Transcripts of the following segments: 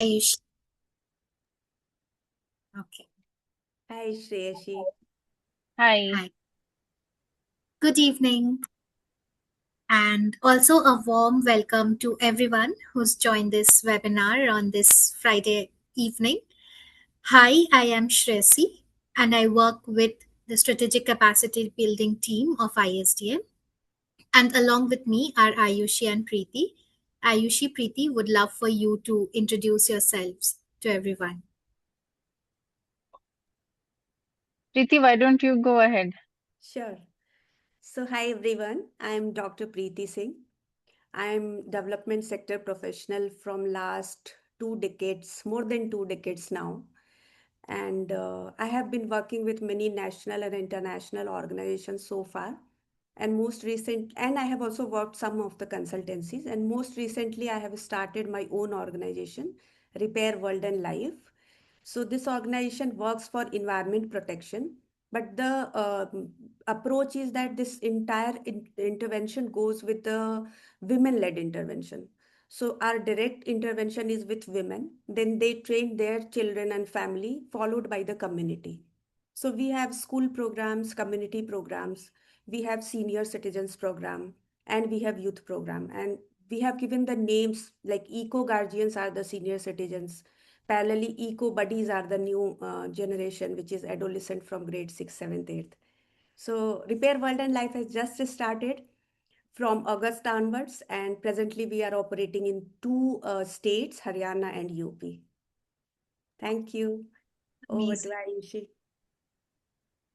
Aayushi. Okay. Hi, Shreyashi. Hi. Hi. Good evening. And also a warm welcome to everyone who's joined this webinar on this Friday evening. Hi, I am Shresi and I work with the Strategic Capacity Building team of ISDM. And along with me are Aayushi and Priti. Aayushi, Priti, would love for you to introduce yourselves to everyone. Priti, why don't you go ahead? Sure. So, hi everyone. I'm Dr. Priti Singh. I'm development sector professional from last 2 decades, more than 2 decades now. And I have been working with many national and international organizations so far. And I have also worked some of the consultancies. And most recently, I have started my own organization, Repair World and Life. So this organization works for environment protection, but the approach is that this entire intervention goes with the women-led intervention. So our direct intervention is with women, then they train their children and family, followed by the community. So we have school programs, community programs, we have senior citizens program, and we have youth program. And we have given the names like eco guardians are the senior citizens. Parallelly, eco buddies are the new generation, which is adolescent from grade 6, 7th, 8th. So Repair World and Life has just started from August onwards, and presently we are operating in two states, Haryana and UP. Thank you. Over to Amazing. Ayushi.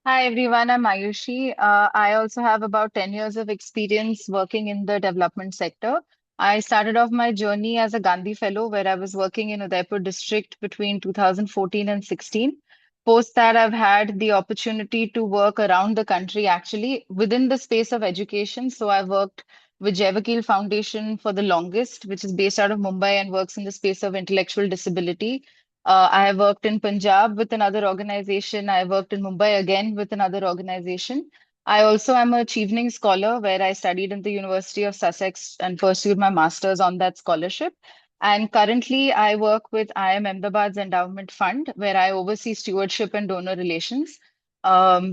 Hi everyone, I'm Aayushi. I also have about 10 years of experience working in the development sector. I started off my journey as a Gandhi Fellow where I was working in Udaipur district between 2014 and 16. Post that, I've had the opportunity to work around the country actually within the space of education. So I worked with Jevakil Foundation for the longest, which is based out of Mumbai and works in the space of intellectual disability. I have worked in Punjab with another organization. I worked in Mumbai again with another organization. I also am a Chevening scholar where I studied in the University of Sussex and pursued my master's on that scholarship. And currently, I work with IIM Ahmedabad's Endowment Fund, where I oversee stewardship and donor relations,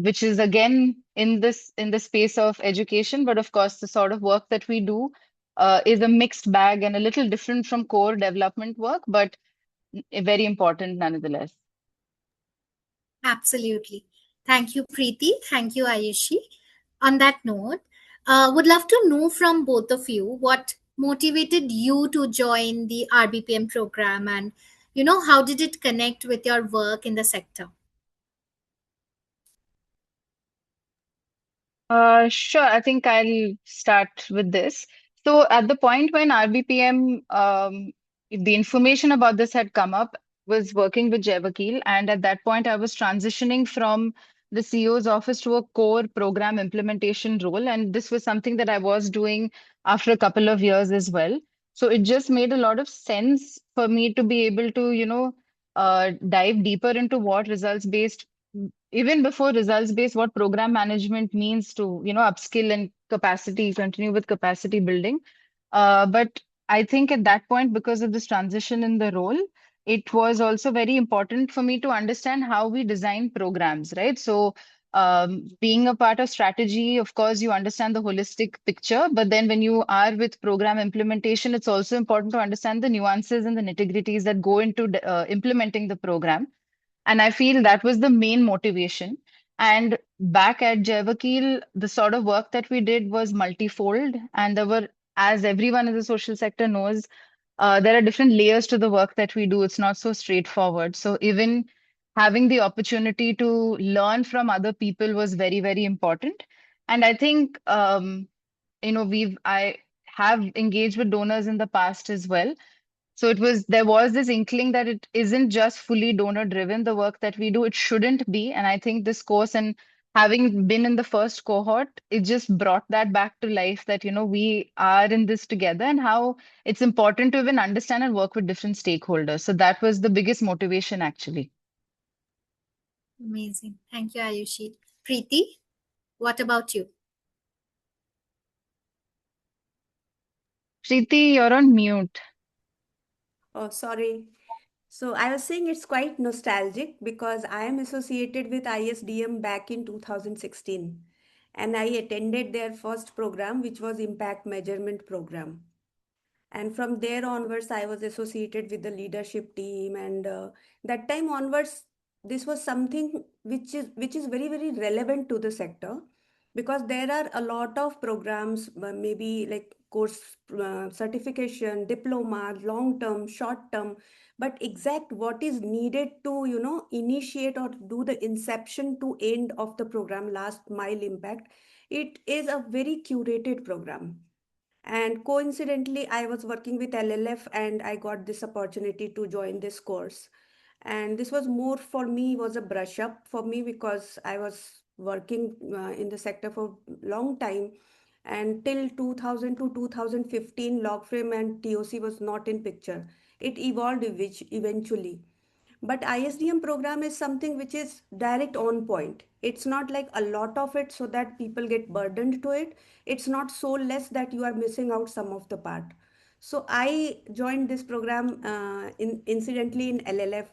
which is again in the space of education. But of course, the sort of work that we do is a mixed bag and a little different from core development work, but very important nonetheless. Absolutely. Thank you, Preeti. Thank you, Ayushi. On that note, would love to know from both of you what motivated you to join the RBPM program and how did it connect with your work in the sector? Sure, I think I'll start with this. So, at the point when RBPM, the information about this had come up, was working with Jevakil, and at that point, I was transitioning from the CEO's office to a core program implementation role, and this was something that I was doing after a couple of years as well. So, it just made a lot of sense for me to be able to, dive deeper into what results-based even before results based what program management means to upskill and capacity continue with capacity building but I think at that point because of this transition in the role it was also very important for me to understand how we design programs, right? So being a part of strategy, of course you understand the holistic picture, but then when you are with program implementation it's also important to understand the nuances and the nitty-gritties that go into implementing the program, and I feel that was the main motivation. And back at Jevakil, the sort of work that we did was multifold. And there were, as everyone in the social sector knows, there are different layers to the work that we do. It's not so straightforward. So even having the opportunity to learn from other people was very, very important. And I think, I have engaged with donors in the past as well. So there was this inkling that it isn't just fully donor driven, the work that we do, it shouldn't be. And I think this course and having been in the first cohort, it just brought that back to life that, we are in this together and how it's important to even understand and work with different stakeholders. So that was the biggest motivation actually. Amazing. Thank you, Ayushi. Preeti, what about you? Preeti, you're on mute. Oh, sorry. So I was saying it's quite nostalgic because I am associated with ISDM back in 2016, and I attended their first program, which was Impact Measurement Program. And from there onwards, I was associated with the leadership team, and that time onwards, this was something which is very very relevant to the sector, because there are a lot of programs, maybe like course, certification, diploma, long term, short term, but exact what is needed to initiate or do the inception to end of the program, last mile impact, it is a very curated program. And coincidentally, I was working with LLF and I got this opportunity to join this course. And this was more for me, was a brush up for me, because I was working in the sector for long time. And till 2000 to 2015, log frame and TOC was not in picture. It evolved eventually. But ISDM program is something which is direct on point. It's not like a lot of it so that people get burdened to it. It's not so less that you are missing out some of the part. So I joined this program incidentally in LLF,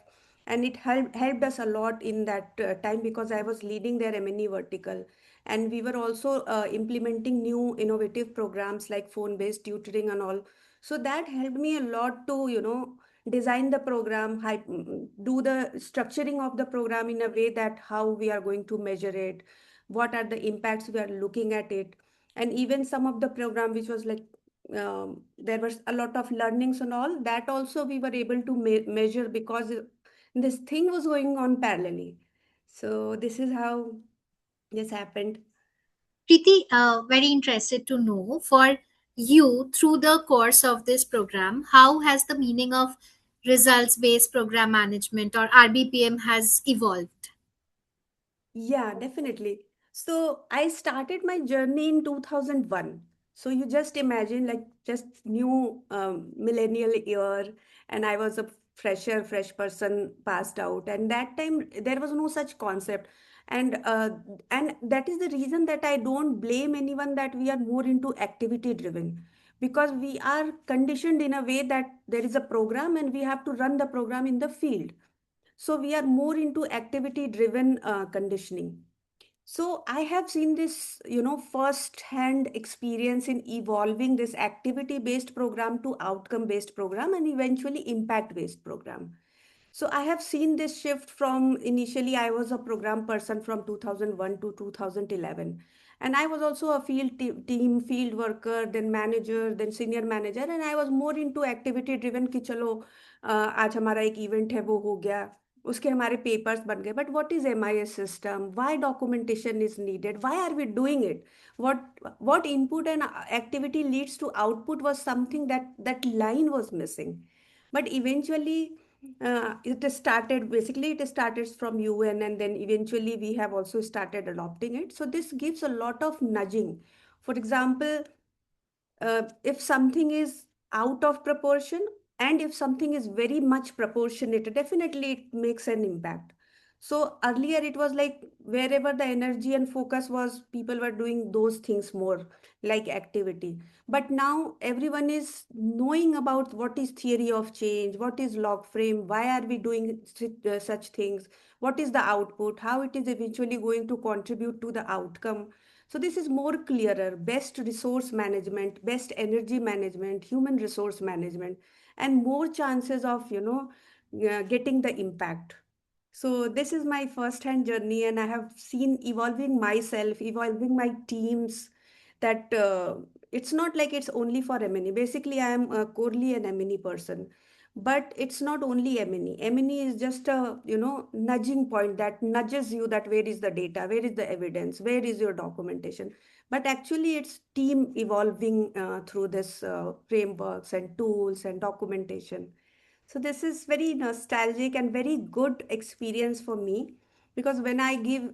and it helped us a lot in that time, because I was leading their M&E vertical, and we were also implementing new innovative programs like phone based tutoring and all. So that helped me a lot to design the program, do the structuring of the program in a way that how we are going to measure it, what are the impacts we are looking at it. And even some of the program which was like, there was a lot of learnings and all that also we were able to measure, because this thing was going on parallelly. So this is how this happened. Preeti, very interested to know for you through the course of this program, how has the meaning of results based program management or RBPM has evolved? Yeah, definitely. So I started my journey in 2001. So you just imagine, like, just new millennial year, and I was a fresh person passed out, and that time there was no such concept. And that is the reason that I don't blame anyone that we are more into activity driven, because we are conditioned in a way that there is a program and we have to run the program in the field. So we are more into activity driven conditioning. So I have seen this first hand experience in evolving this activity based program to outcome based program and eventually impact based program. So I have seen this shift from, initially I was a program person from 2001 to 2011, and I was also a team field worker, then manager, then senior manager, and I was more into activity driven कि चलो आज हमारा एक event है वो हो गया, उसके हमारे पेपर्स बन गए. But what is MIS system, why documentation is needed, why are we doing it, what input and activity leads to output was something that line was missing. But eventually it started, basically it started from UN, and then eventually we have also started adopting it. So this gives a lot of nudging. For example, if something is out of proportion, and if something is very much proportionate, definitely it makes an impact. So earlier it was like wherever the energy and focus was, people were doing those things more, like activity. But now everyone is knowing about what is theory of change, what is log frame, why are we doing such things, what is the output, how it is eventually going to contribute to the outcome. So this is more clearer, best resource management, best energy management, human resource management, and more chances of, getting the impact. So this is my first hand journey, and I have seen evolving myself, evolving my teams, that it's not like it's only for M&E. Basically, I am corely an M&E person. But it's not only M&E. M&E is just a, nudging point that nudges you that where is the data, where is the evidence, where is your documentation. But actually, it's team evolving through this frameworks and tools and documentation. So this is very nostalgic and very good experience for me, because when I give,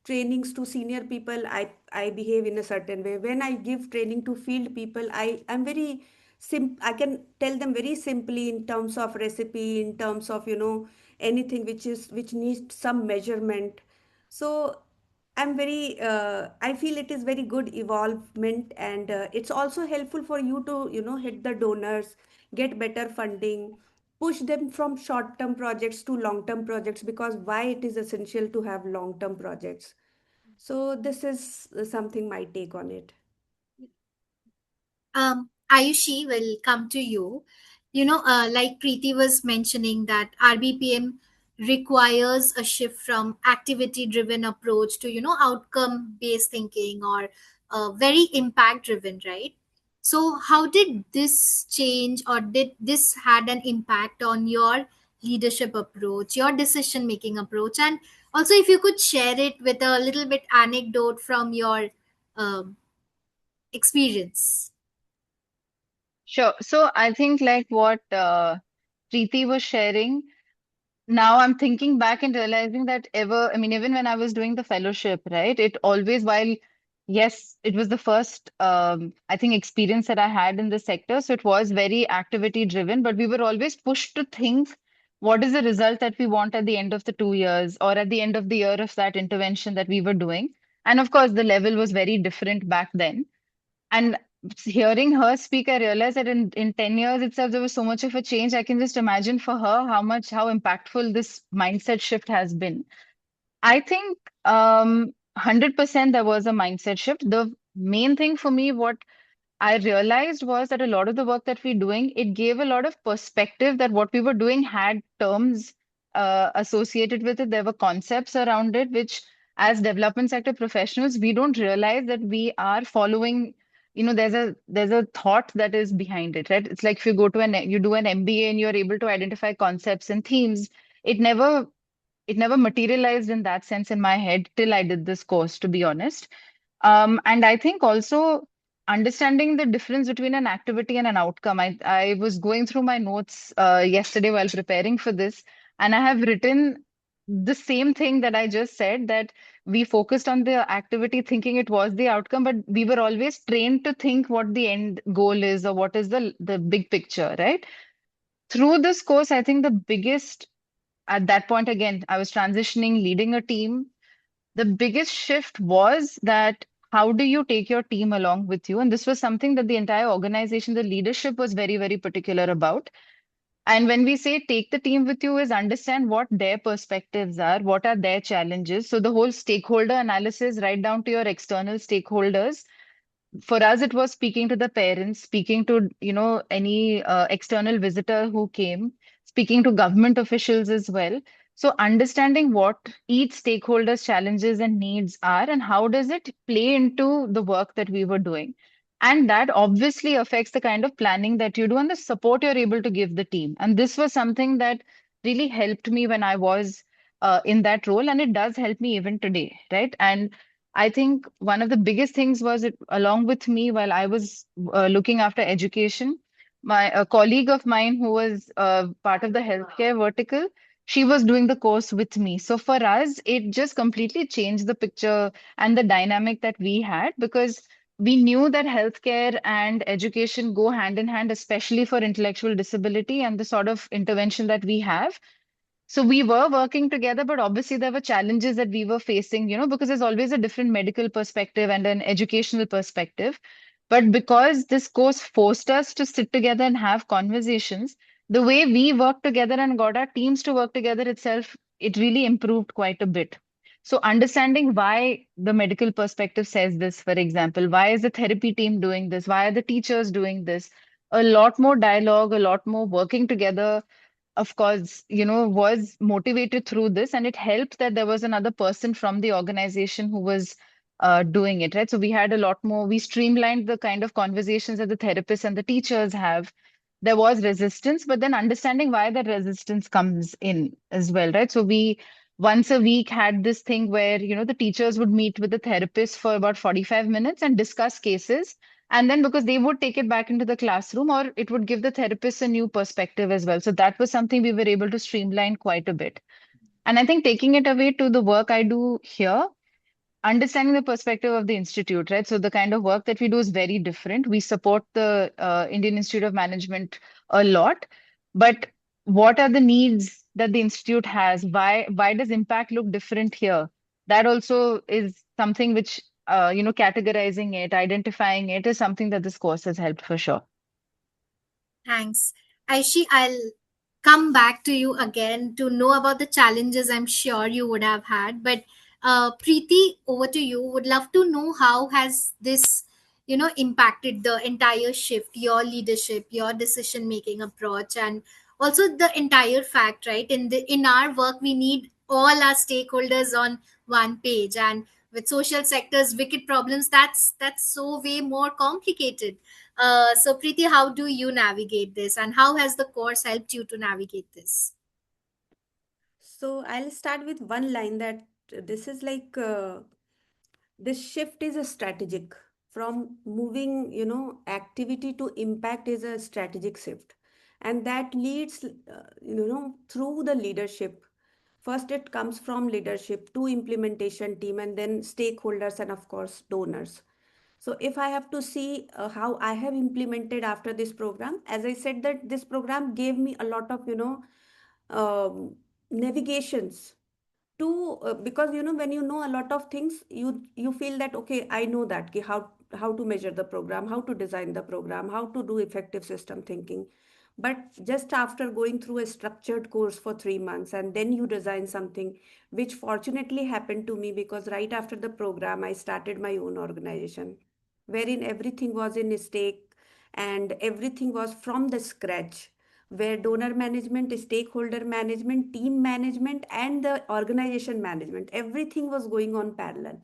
trainings to senior people, I behave in a certain way. When I give training to field people, I'm very I can tell them very simply in terms of recipe, in terms of, anything which needs some measurement. So I'm very, I feel it is very good evolvement, and it's also helpful for you to, hit the donors, get better funding, push them from short-term projects to long-term projects, because why it is essential to have long-term projects. So this is something my take on it. Ayushi will come to you. Like Preeti was mentioning, that RBPM requires a shift from activity-driven approach to, outcome-based thinking, or very impact-driven, right? So, how did this change, or did this had an impact on your leadership approach, your decision-making approach, and also if you could share it with a little bit anecdote from your um, experience. Sure. So I think like what Preeti was sharing, now I'm thinking back and realizing that I mean, even when I was doing the fellowship, right, it always, while yes, it was the first, I think, experience that I had in the sector. So it was very activity driven, but we were always pushed to think what is the result that we want at the end of the 2 years or at the end of the year of that intervention that we were doing. And of course, the level was very different back then. And hearing her speak, I realized that in 10 years itself, there was so much of a change. I can just imagine for her how impactful this mindset shift has been. I think 100% there was a mindset shift. The main thing for me, what I realized was that a lot of the work that we're doing, it gave a lot of perspective that what we were doing had terms associated with it. There were concepts around it, which as development sector professionals, we don't realize that we are following, there's a thought that is behind it, right? It's like if you go to you do an MBA and you're able to identify concepts and themes, it never it never materialized in that sense in my head till I did this course, to be honest. And I think also understanding the difference between an activity and an outcome. I was going through my notes yesterday while preparing for this, and I have written the same thing that I just said, that we focused on the activity thinking it was the outcome, but we were always trained to think what the end goal is or what is the big picture, right? Through this course, I think the biggest at that point, again, I was transitioning, leading a team. The biggest shift was that how do you take your team along with you? And this was something that the entire organization, the leadership was very, very particular about. And when we say take the team with you, is understand what their perspectives are, what are their challenges. So the whole stakeholder analysis, right down to your external stakeholders, for us it was speaking to the parents, speaking to any external visitor who came, speaking to government officials as well. So understanding what each stakeholder's challenges and needs are and how does it play into the work that we were doing, and that obviously affects the kind of planning that you do and the support you're able to give the team. And this was something that really helped me when I was in that role, and it does help me even today, right? And I think one of the biggest things was it, along with me, while I was looking after education, my a colleague of mine who was part of the healthcare vertical, she was doing the course with me. So for us, it just completely changed the picture and the dynamic that we had, because we knew that healthcare and education go hand in hand, especially for intellectual disability and the sort of intervention that we have. So we were working together, but obviously there were challenges that we were facing, because there's always a different medical perspective and an educational perspective. But because this course forced us to sit together and have conversations, the way we worked together and got our teams to work together itself, it really improved quite a bit. So understanding why the medical perspective says this, for example, why is the therapy team doing this? Why are the teachers doing this? A lot more dialogue, a lot more working together, of course, was motivated through this, and it helped that there was another person from the organization who was doing it, right? So we had a lot more, we streamlined the kind of conversations that the therapists and the teachers have. There was resistance, but then understanding why that resistance comes in as well, right? So we once a week had this thing where, the teachers would meet with the therapist for about 45 minutes and discuss cases, and then because they would take it back into the classroom, or it would give the therapist a new perspective as well. So that was something we were able to streamline quite a bit. And I think taking it away to the work I do here, understanding the perspective of the institute, right? So the kind of work that we do is very different. We support the Indian Institute of Management a lot, but what are the needs that the institute has? Why does impact look different here? That also is something which categorizing it, identifying it is something that this course has helped for sure. Thanks. Aishi, I'll come back to you again to know about the challenges I'm sure you would have had. But Preeti, over to you. Would love to know how has this, impacted the entire shift, your leadership, your decision making approach, and also the entire fact, right? In our work, we need all our stakeholders on one page, and with social sectors, wicked problems, that's so way more complicated. So, Preeti, how do you navigate this, and how has the course helped you to navigate this? So I'll start with one line that this is like this shift is a strategic from moving, activity to impact is a strategic shift, and that leads, through the leadership. First, it comes from leadership to implementation team, and then stakeholders, and of course donors. So if I have to see how I have implemented after this program, as I said that this program gave me a lot of, navigations to because when you know a lot of things, you feel that okay, I know that ki how to measure the program, how to design the program, how to do effective system thinking. But just after going through a structured course for 3 months, and then you design something, which fortunately happened to me, because right after the program I started my own organization, wherein everything was in stake and everything was from the scratch, where donor management, stakeholder management, team management, and the organization management, everything was going on parallel.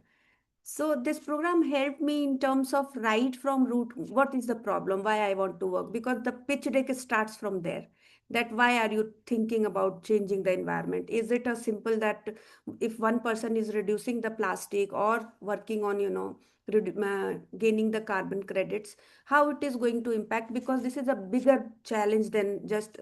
So this program helped me in terms of right from root, what is the problem, why I want to work, because the pitch deck starts from there. That why are you thinking about changing the environment? Is it a simple that if one person is reducing the plastic or working on, gaining the carbon credits, how it is going to impact? Because this is a bigger challenge than just,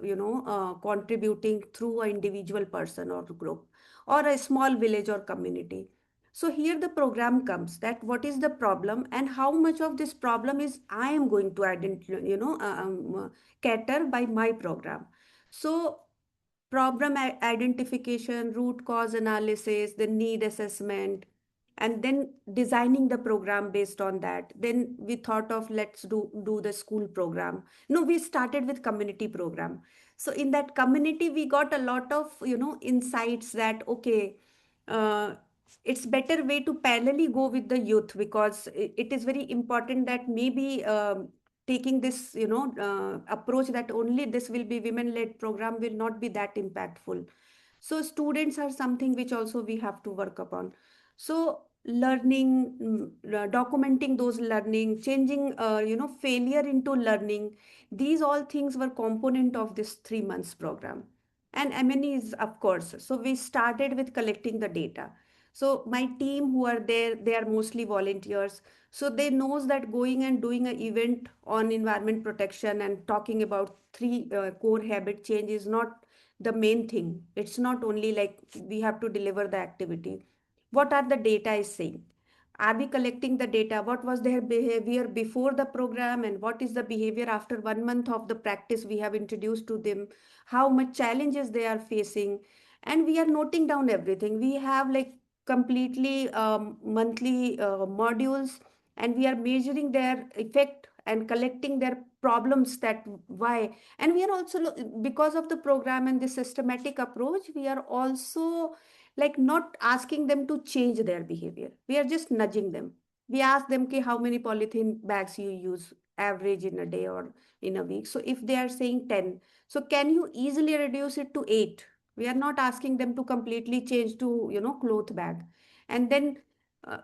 contributing through an individual person or group or a small village or community. So here the program comes that what is the problem and how much of this problem is I am going to identify, cater by my program. So problem identification, root cause analysis, the need assessment, and then designing the program based on that. Then we thought of let's do the school program. No, we started with community program. So in that community we got a lot of insights that okay, uh, it's better way to parallelly go with the youth, because it is very important that maybe taking this approach that only this will be women led program will not be that impactful. So students are something which also we have to work upon. So learning, documenting those learning, changing failure into learning, these all things were component of this 3 months program. And M&E is of course, so we started with collecting the data. So my team who are there, they are mostly volunteers, so they knows that going and doing an event on environment protection and talking about three core habit change is not the main thing. It's not only like we have to deliver the activity. What are the data is saying? Are we collecting the data? What was their behavior before the program, and what is the behavior after 1 month of the practice we have introduced to them? How much challenges they are facing? And we are noting down everything. We have like completely monthly modules, and we are measuring their effect and collecting their problems, that why. And we are also because of the program and the systematic approach, we are also like not asking them to change their behavior, we are just nudging them. We ask them ki, how many polythene bags you use average in a day or in a week. So if they are saying 10, so can you easily reduce it to 8? We are not asking them to completely change to cloth bag. And then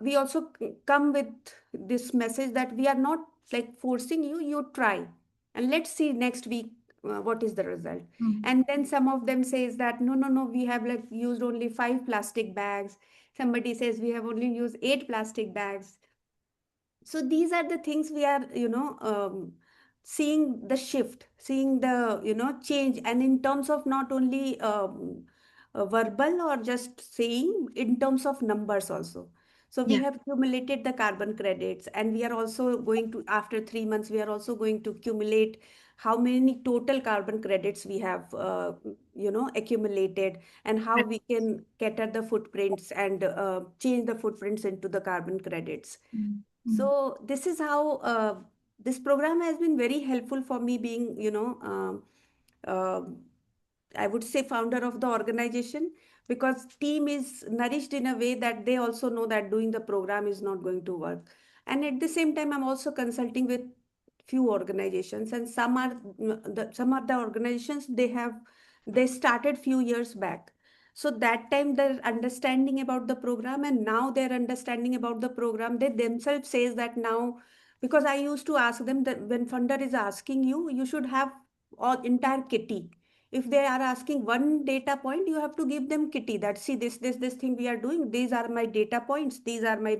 we also come with this message that we are not like forcing you, you try, and let's see next week what is the result. Mm. And then some of them says that no, no, no, we have like used only 5 plastic bags. Somebody says we have only used 8 plastic bags. So these are the things we are seeing the shift, seeing the change, and in terms of not only verbal or just saying, in terms of numbers also. So we Yeah. have accumulated the carbon credits, and we are also going to, after 3 months we are also going to accumulate how many total carbon credits we have accumulated, and how Right. we can cater the footprints and change the footprints into the carbon credits. Mm. Mm. So this is how this program has been very helpful for me, being uh, I would say founder of the organization, because team is nourished in a way that they also know that doing the program is not going to work. And at the same time, I'm also consulting with few organizations, and some of the organizations, they started few years back. So that time their understanding about the program, and now their understanding about the program, they themselves says that now, because I used to ask them that when funder is asking you, you should have all entire kitty. If they are asking one data point, you have to give them kitty, that see, this thing we are doing, these are my data points, these are my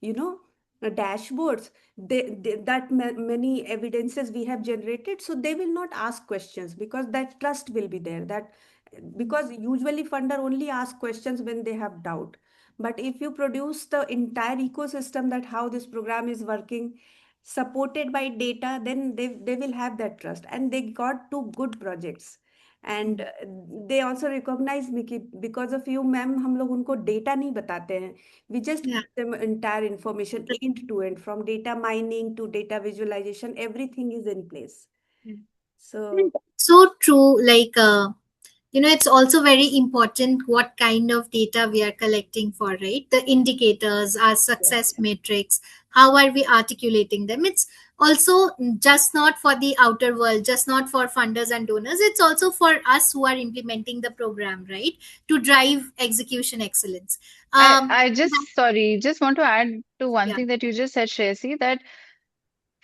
you know dashboards, many evidences we have generated. So they will not ask questions, because that trust will be there, that because usually funder only ask questions when they have doubt. But if you produce the entire ecosystem, that how this program is working, supported by data, then they will have that trust, and they got two good projects. And they also recognize me कि because of you ma'am, हम लोग उनको data नहीं बताते हैं, we just Yeah. give them entire information end to end, from data mining to data visualization, everything is in place. Yeah. So So true. Like, it's also very important what kind of data we are collecting for, right? The indicators, our yeah, success metrics, how are we articulating them? It's also just not for the outer world, just not for funders and donors. It's also for us who are implementing the program, right? To drive execution excellence. I just, sorry, just want to add to one Yeah, thing that you just said, Shreyasi, that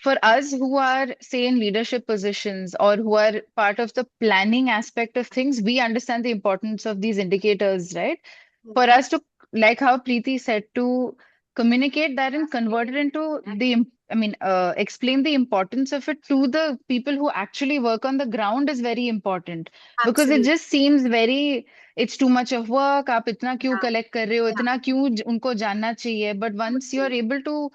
for us who are, say, in leadership positions or who are part of the planning aspect of things, we understand the importance of these indicators, right? For yeah, us to, like how Preeti said, to communicate that and convert it into explain the importance of it to the people who actually work on the ground is very important because it absolutely. just seems very, it's too much of work. आप इतना क्यों Yeah, collect कर रहे हो, yeah. इतना क्यों उनको जानना चाहिए? But once you're able to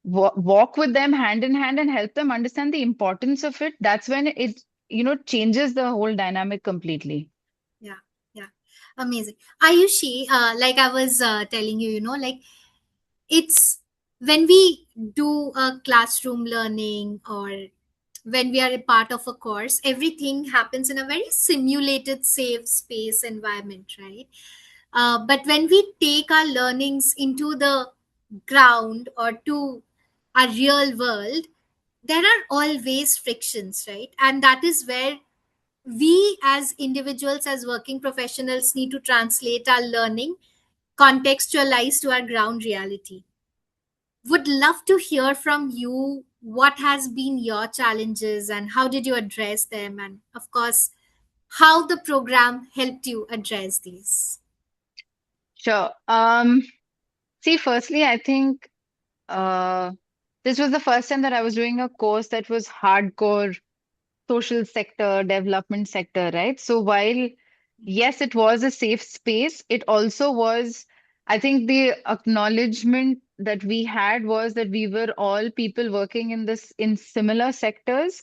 walk with them hand in hand and help them understand the importance of it, that's when it, changes the whole dynamic completely. Yeah, yeah, amazing. Ayushi, like I was telling you, like it's when we do a classroom learning or when we are a part of a course, everything happens in a very simulated, safe space environment, right? But when we take our learnings into the ground or to our real world, there are always frictions, right? And that is where we as individuals, as working professionals, need to translate our learning contextualized to our ground reality. Would love to hear from you what has been your challenges and how did you address them, and of course how the program helped you address these. Sure. See, firstly, I think uh, this was the first time that I was doing a course that was hardcore social sector, development sector, right? So while yes, it was a safe space, it also was, I think the acknowledgement that we had was that we were all people working in similar sectors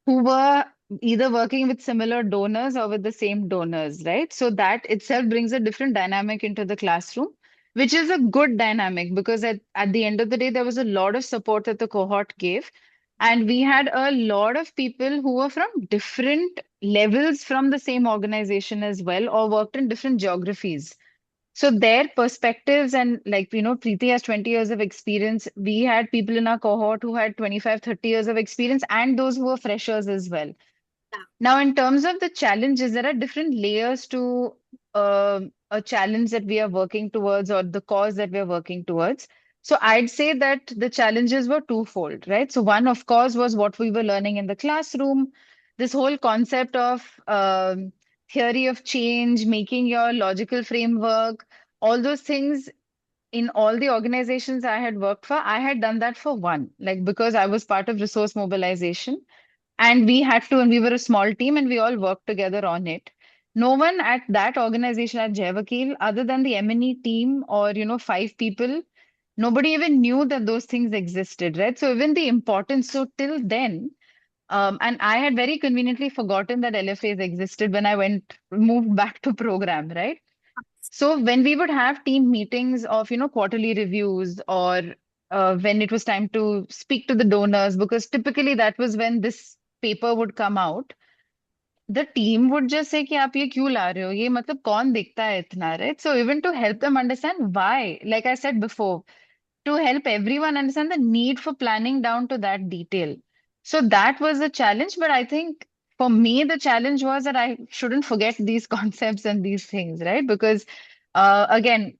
who were either working with similar donors or with the same donors, right? So that itself brings a different dynamic into the classroom, which is a good dynamic because at the end of the day, there was a lot of support that the cohort gave. And we had a lot of people who were from different levels from the same organization as well, or worked in different geographies. So their perspectives and like, Preeti has 20 years of experience. We had people in our cohort who had 25, 30 years of experience and those who were freshers as well. Yeah, Now, in terms of the challenges, there are different layers to a challenge that we are working towards or the cause that we are working towards. So I'd say that the challenges were twofold, right? So one, of course, was what we were learning in the classroom, this whole concept of theory of change, making your logical framework, all those things in all the organizations I had worked for, I had done that for one, like because I was part of resource mobilization. And we had to, and we were a small team and we all worked together on it. No one at that organization at Jayavakil, other than the M&E team or, 5 people, nobody even knew that those things existed, right? So even the importance, so till then, and I had very conveniently forgotten that LFAs existed when I moved back to program, right? So when we would have team meetings of, quarterly reviews or when it was time to speak to the donors, because typically that was when this paper would come out, the team would just say कि आप ये क्यों ला रहे हो, ये मतलब कौन देखता है इतना, right? So even to help them understand why, like I said before, to help everyone understand the need for planning down to that detail. So that was the challenge. But I think for me, the challenge was that I shouldn't forget these concepts and these things, right? Because again,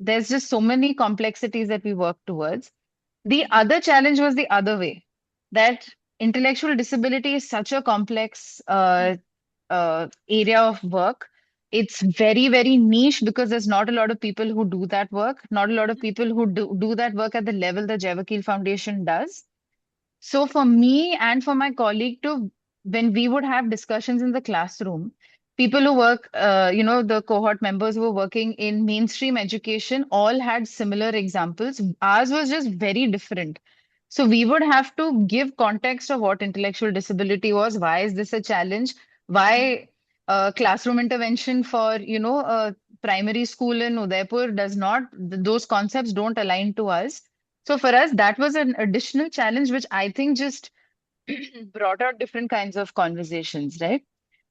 there's just so many complexities that we work towards. The other challenge was the other way, that intellectual disability is such a complex area of work. It's very, very niche because there's not a lot of people who do that work, not a lot of people who do that work at the level the Jevakil Foundation does. So for me and for my colleague too, when we would have discussions in the classroom, people who work, the cohort members who were working in mainstream education all had similar examples. Ours was just very different. So we would have to give context of what intellectual disability was. Why is this a challenge? Why classroom intervention for, a primary school in Udaipur does not, those concepts don't align to us. So for us, that was an additional challenge, which I think just brought out different kinds of conversations, right?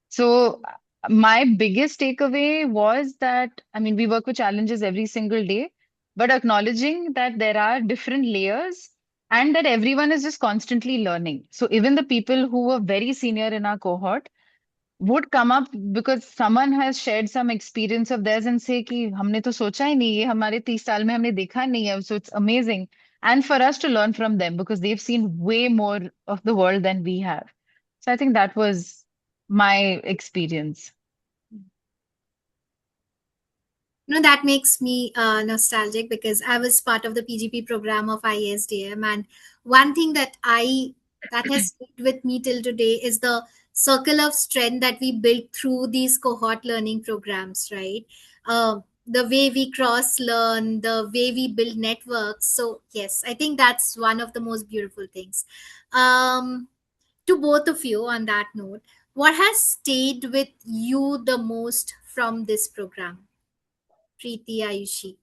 So my biggest takeaway was that, I mean, we work with challenges every single day, but acknowledging that there are different layers and that everyone is just constantly learning. So even the people who were very senior in our cohort would come up because someone has shared some experience of theirs and say कि हमने तो सोचा ही नहीं, ये हमारे 30 साल में हमने देखा नहीं है. So it's amazing. And for us to learn from them because they've seen way more of the world than we have. So I think that was my experience. That makes me nostalgic because I was part of the PGP program of ISDM, and one thing that has stayed with me till today is the circle of strength that we built through these cohort learning programs, right? The way we cross learn, the way we build networks. So yes, I think that's one of the most beautiful things. Um, to both of you, on that note, what has stayed with you the most from this program? Preeti, Ayushi.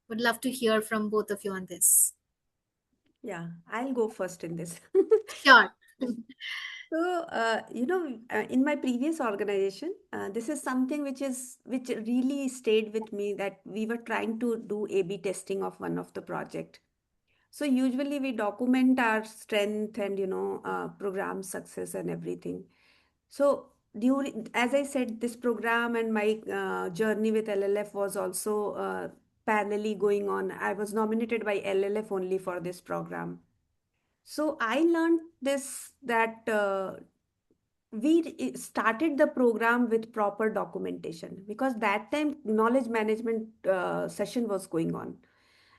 Would love to hear from both of you on this. Yeah, I'll go first in this. Sure. So, in my previous organization, this is something which really stayed with me, that we were trying to do A/B testing of one of the project. So usually we document our strength and program success and everything. So during, as I said, this program and my journey with LLF was also parallelly going on. I was nominated by LLF only for this program. So I learned this, that we started the program with proper documentation, because that time knowledge management session was going on,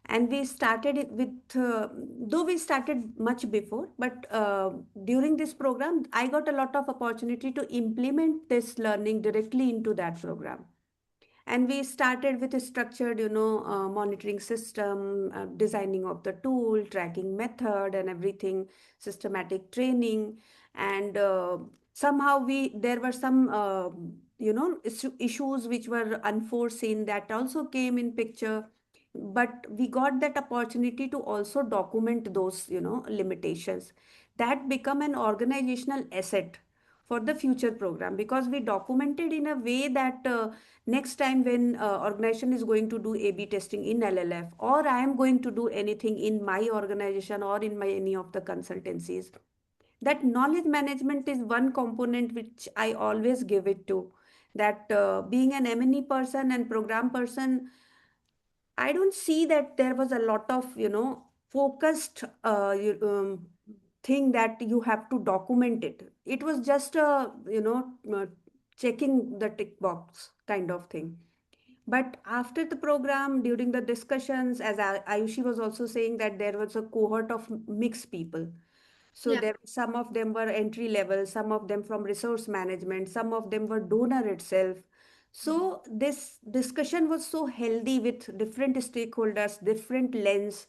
and we started it with though we started much before, but during this program I got a lot of opportunity to implement this learning directly into that program. And we started with a structured monitoring system, designing of the tool, tracking method and everything, systematic training. And somehow we there were some issues which were unforeseen, that also came in picture. But we got that opportunity to also document those limitations, that become an organizational asset for the future program, because we documented in a way that next time when organization is going to do A/B testing in LLF, or I am going to do anything in my organization or in my any of the consultancies, that knowledge management is one component which I always give it to. That being an M&E person and program person, I don't see that there was a lot of, focused thing that you have to document it. It was just a, checking the tick box kind of thing. But after the program, during the discussions, as Ayushi was also saying, that there was a cohort of mixed people. So Yeah. there, some of them were entry level, some of them from resource management, some of them were donor itself. So this discussion was so healthy with different stakeholders, different lens,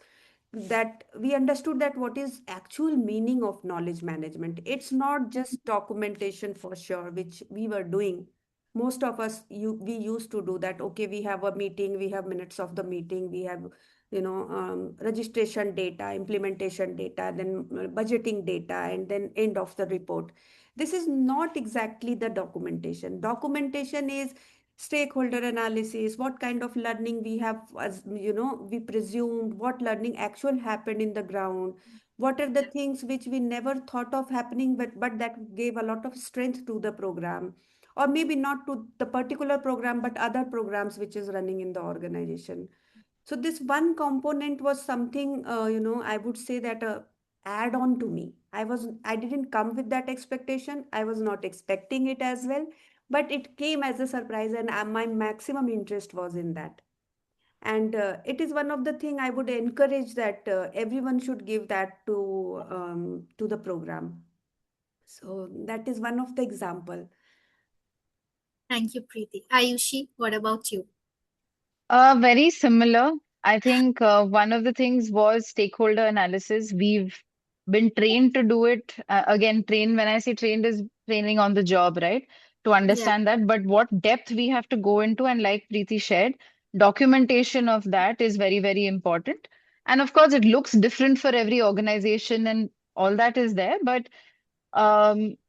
that we understood that what is actual meaning of knowledge management. It's not just documentation for sure, which we were doing. Most of us, we used to do that. Okay, we have a meeting, we have minutes of the meeting, we have registration data, implementation data, then budgeting data, and then end of the report. This is not exactly the documentation. Documentation is stakeholder analysis, what kind of learning we have, as we presumed, what learning actual happened in the ground, what are the things which we never thought of happening, but that gave a lot of strength to the program, or maybe not to the particular program but other programs which is running in the organization. So this one component was something, I would say that add on to me. I didn't come with that expectation. I was not expecting it as well, but it came as a surprise, and my maximum interest was in that. And it is one of the thing I would encourage that everyone should give that to the program. So that is one of the example. Thank you, Preeti. Ayushi, what about you? Very similar. I think one of the things was stakeholder analysis. We've been trained to do it. Again, trained, when I say trained, is training on the job, right? To Yeah, understand that. But what depth we have to go into, and like Preeti shared, documentation of that is very, very important. And of course, it looks different for every organization, and all that is there. But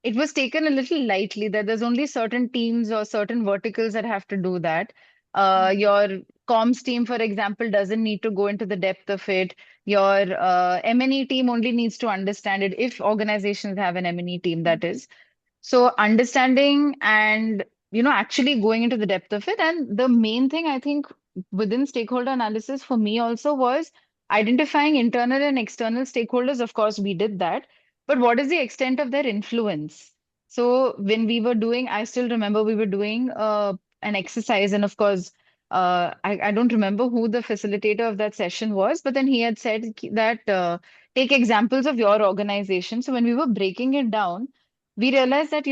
it was taken a little lightly that there's only certain teams or certain verticals that have to do that. Your comms team, for example, doesn't need to go into the depth of it. Your M&E team only needs to understand it if organizations have an M&E team, that is. So understanding and actually going into the depth of it. And the main thing I think within stakeholder analysis for me also was identifying internal and external stakeholders. Of course, we did that. But what is the extent of their influence? So when we were doing, I still remember we were doing an exercise, and of course, I don't remember who the facilitator of that session was, but then he had said that take examples of your organization. So when we were breaking it down, we realized that,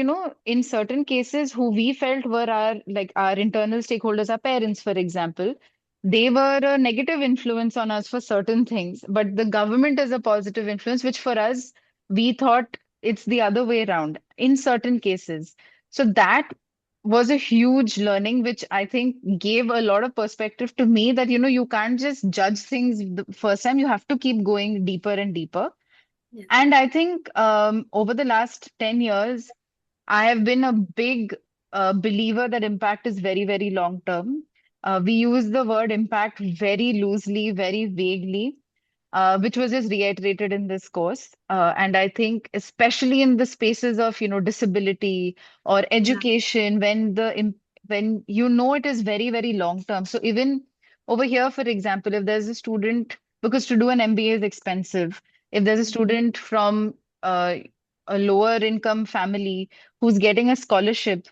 in certain cases, who we felt were our internal stakeholders, our parents, for example, they were a negative influence on us for certain things, but the government is a positive influence, which for us, we thought it's the other way around in certain cases. So that was a huge learning, which I think gave a lot of perspective to me that, you can't just judge things the first time, you have to keep going deeper and deeper. yeah, And I think over the last 10 years, I have been a big believer that impact is very, very long term. We use the word impact very loosely, very vaguely, which was just reiterated in this course. And I think, especially in the spaces of, disability or yeah, education, when it is very, very long term. So even over here, for example, if there's a student, because to do an MBA is expensive, if there's a student from uh, a lower income family who's getting a scholarship,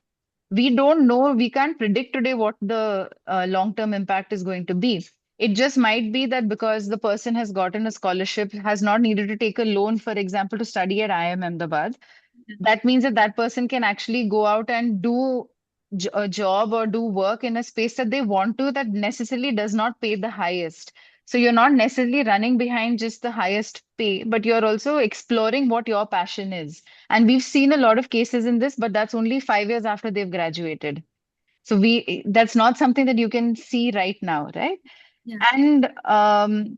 we don't know, we can't predict today what the long-term impact is going to be. It just might be that because the person has gotten a scholarship, has not needed to take a loan, for example, to study at IIM Ahmedabad, that means that that person can actually go out and do a job or do work in a space that they want to, that necessarily does not pay the highest. So you're not necessarily running behind just the highest pay, but you're also exploring what your passion is. And we've seen a lot of cases in this, but that's only 5 years after they've graduated. So that's not something that you can see right now, right? yeah, And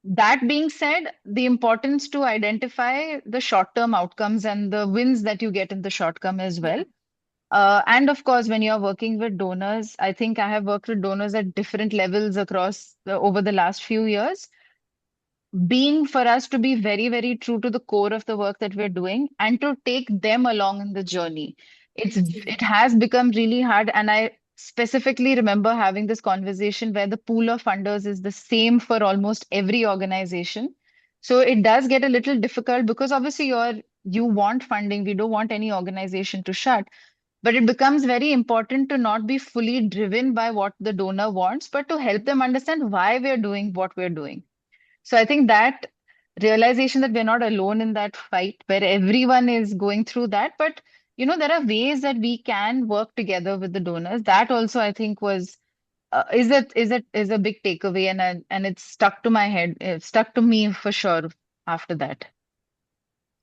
that being said, the importance to identify the short-term outcomes and the wins that you get in the short term as yeah, well. And of course, when you're working with donors, I think I have worked with donors at different levels over the last few years, being for us to be very, very true to the core of the work that we're doing and to take them along in the journey. actually, It has become really hard. And I specifically remember having this conversation where the pool of funders is the same for almost every organization. So it does get a little difficult because obviously you want funding. We don't want any organization to shut. But it becomes very important to not be fully driven by what the donor wants, but to help them understand why we're doing what we're doing. So I think that realization that we're not alone in that fight, where everyone is going through that, but there are ways that we can work together with the donors. That also I think was is a big takeaway, and it's stuck to my head, it stuck to me for sure after that.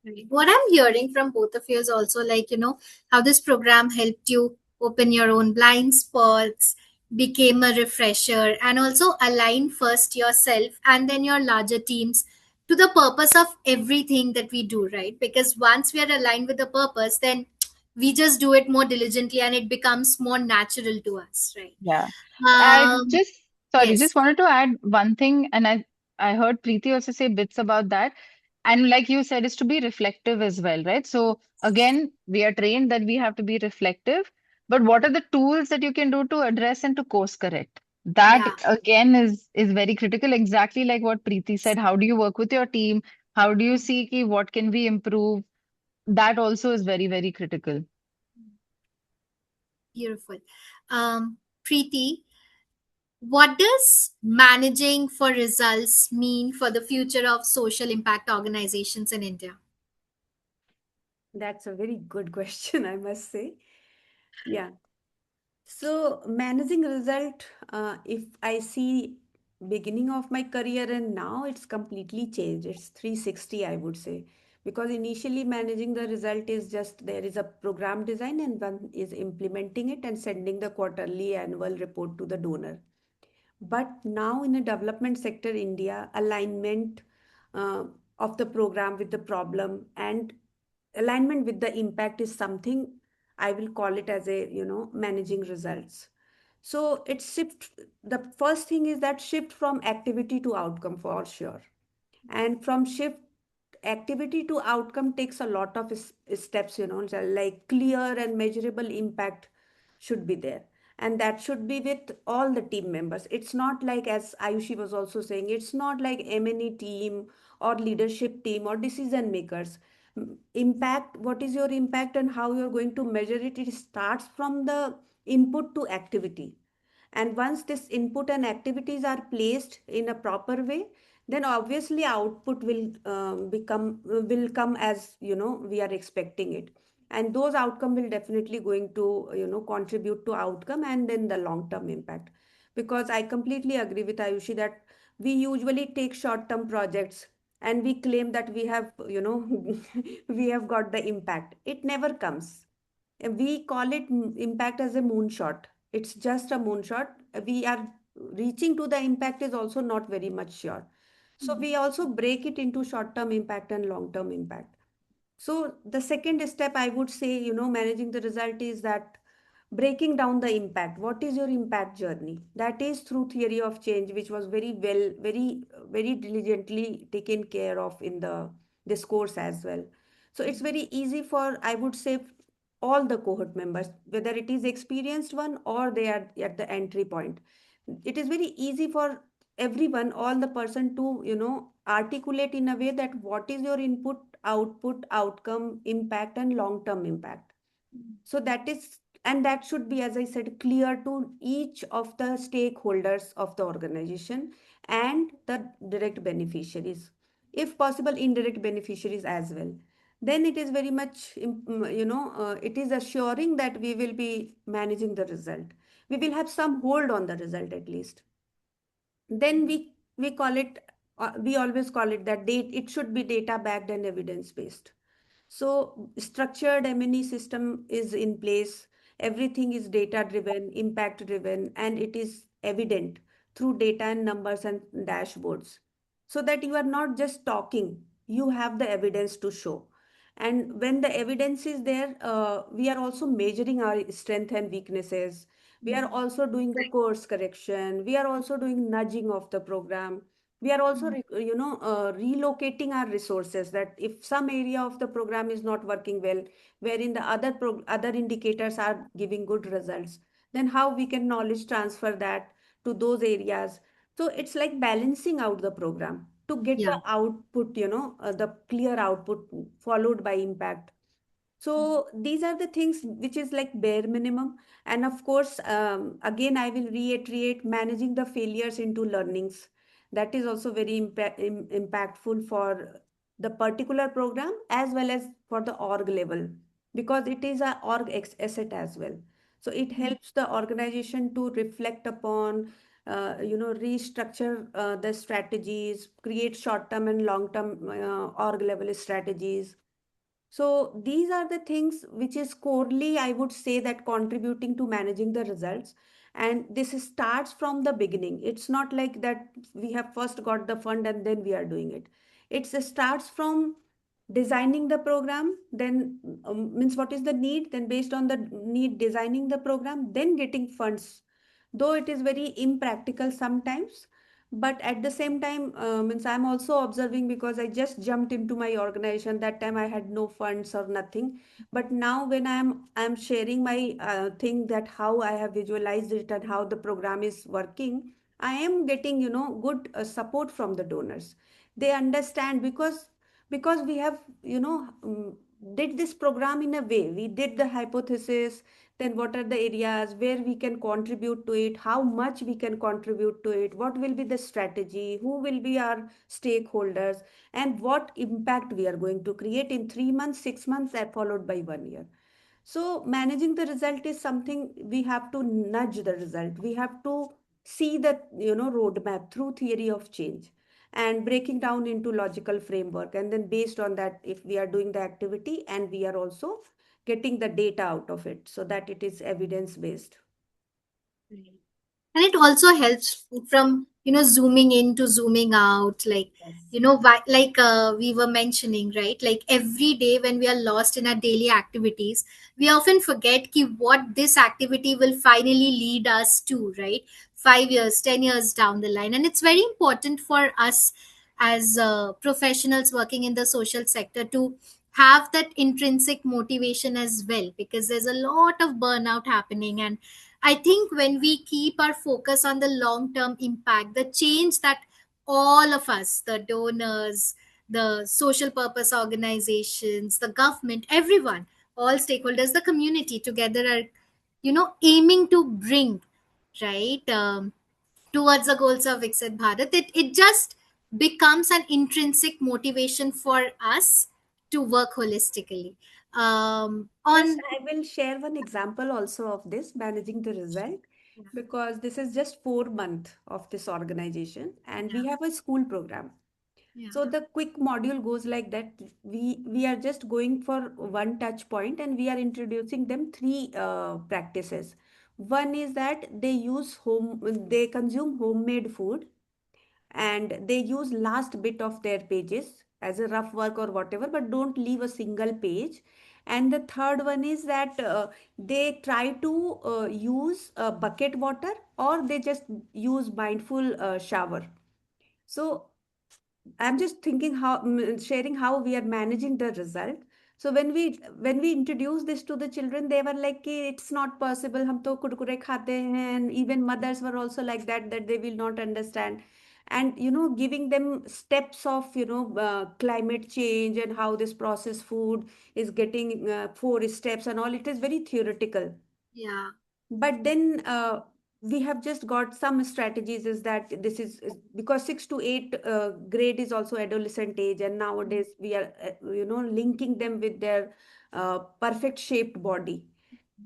right. What I'm hearing from both of you is also like, how this program helped you open your own blind spots became a refresher, and also align first yourself and then your larger teams to the purpose of everything that we do, right? Because once we are aligned with the purpose, then we just do it more diligently and it becomes more natural to us, right? Yeah. I um just, sorry, yes. just wanted to add one thing, and I heard Preeti also say bits about that. And like you said, is to be reflective as well, right? So again, we are trained that we have to be reflective, but what are the tools that you can do to address and to course correct? That Yeah. again is very critical, exactly like what Preeti said. How do you work with your team? How do you see ki, what can we improve? That also is very, very critical. Beautiful. Preeti, what does managing for results mean for the future of social impact organizations in India? That's a very good question, I must say. Yeah. So managing result, if I see beginning of my career and now it's completely changed. It's 360, I would say. Because initially managing the result is just there is a program design and one is implementing it and sending the quarterly annual report to the donor. But now in a development sector, India, alignment uh, of the program with the problem and alignment with the impact is something I will call it as a, managing results. So it's shift. The first thing is that shift from activity to outcome for sure. And from shift activity to outcome takes a lot of steps, so like clear and measurable impact should be there. And that should be with all the team members. It's not like, as Ayushi was also saying, it's not like M&E team or leadership team or decision makers. Impact, what is your impact and how you're going to measure it? It starts from the input to activity. And once this input and activities are placed in a proper way, then obviously output will come as we are expecting it. And those outcome will definitely going to contribute to outcome and then the long term impact. Because I completely agree with Ayushi that we usually take short term projects and we claim that we have we have got the impact. It never comes. We call it impact as a moonshot. It's just a moonshot. We are reaching to the impact is also not very much sure. So we also break it into short term impact and long term impact. So the second step I would say, managing the result is that breaking down the impact. What is your impact journey? That is through theory of change, which was very well, very diligently taken care of in the this course as well. So it's very easy for, I would say, all the cohort members, whether it is experienced one or they are at the entry point. It is very easy for everyone, all the person to, articulate in a way that what is your input, output, outcome, impact, and long term impact. So that is, and that should be, as I said, clear to each of the stakeholders of the organization and the direct beneficiaries, if possible, indirect beneficiaries as well. Then it is very much, it is assuring that we will be managing the result. We will have some hold on the result at least. Then we call it, we always call it that date. It should be data backed and evidence based. So structured M&E system is in place. Everything is data driven, impact driven, and it is evident through data and numbers and dashboards. So that you are not just talking, you have the evidence to show. And when the evidence is there, we are also measuring our strength and weaknesses. We are also doing the course correction. We are also doing nudging of the program. We are also relocating our resources, that if some area of the program is not working well, wherein the other indicators are giving good results, then how we can knowledge transfer that to those areas. So it's like balancing out the program to get Yeah. the output, the clear output followed by impact. So these are the things which is like bare minimum. And of course, again, I will reiterate managing the failures into learnings. That is also very impactful for the particular program as well as for the org level, because it is a org asset as well. So it helps the organization to reflect upon, restructure the strategies, create short-term and long-term org level strategies. So these are the things which is corely, I would say, that contributing to managing the results. And this starts from the beginning. It's not like that we have first got the fund and then we are doing it. It starts from designing the program, then means what is the need, then based on the need designing the program, then getting funds, though it is very impractical sometimes. But at the same time, means I'm also observing, because I just jumped into my organization. That time I had no funds or nothing. But now when I'm sharing my thing, that how I have visualized it and how the program is working, I am getting, good support from the donors. They understand, because we have, did this program in a way. We did the hypothesis, then what are the areas where we can contribute to it, how much we can contribute to it, what will be the strategy, who will be our stakeholders, and what impact we are going to create in 3 months, 6 months, and followed by 1 year. So managing the result is something we have to nudge the result. We have to see the, roadmap through theory of change and breaking down into logical framework. And then based on that, if we are doing the activity, and we are also getting the data out of it so that it is evidence based. Right. And it also helps from zooming in to zooming out, like Yes. like we were mentioning, right? Like every day when we are lost in our daily activities, we often forget what this activity will finally lead us to, right? 5 years, 10 years down the line. And it's very important for us as professionals working in the social sector to have that intrinsic motivation as well, because there's a lot of burnout happening. And I think when we keep our focus on the long term impact, the change that all of us, the donors, the social purpose organizations, the government, everyone, all stakeholders, the community together are, aiming to bring, right, towards the goals of Viksit Bharat, it just becomes an intrinsic motivation for us to work holistically. Just On I will share one example also of this managing the result, because this is just 4 month of this organization and Yeah, we have a school program. yeah, So the quick module goes like that. We are just going for one touch point and we are introducing them three practices. One is that they consume homemade food, and they use last bit of their pages as a rough work or whatever, but don't leave a single page. And the third one is that they try to use bucket water, or they just use mindful shower. So I'm just thinking sharing how we are managing the result. So when we introduce this to the children, they were like, "Ki, it's not possible. हम तो कुरकुरे खाते हैं." And even mothers were also like that they will not understand. And giving them steps of climate change and how this processed food is getting 4 steps and all. It is very theoretical. yeah, But then we have just got some strategies, is that this is because 6 to 8 grade is also adolescent age, and nowadays we are linking them with their perfect shaped body,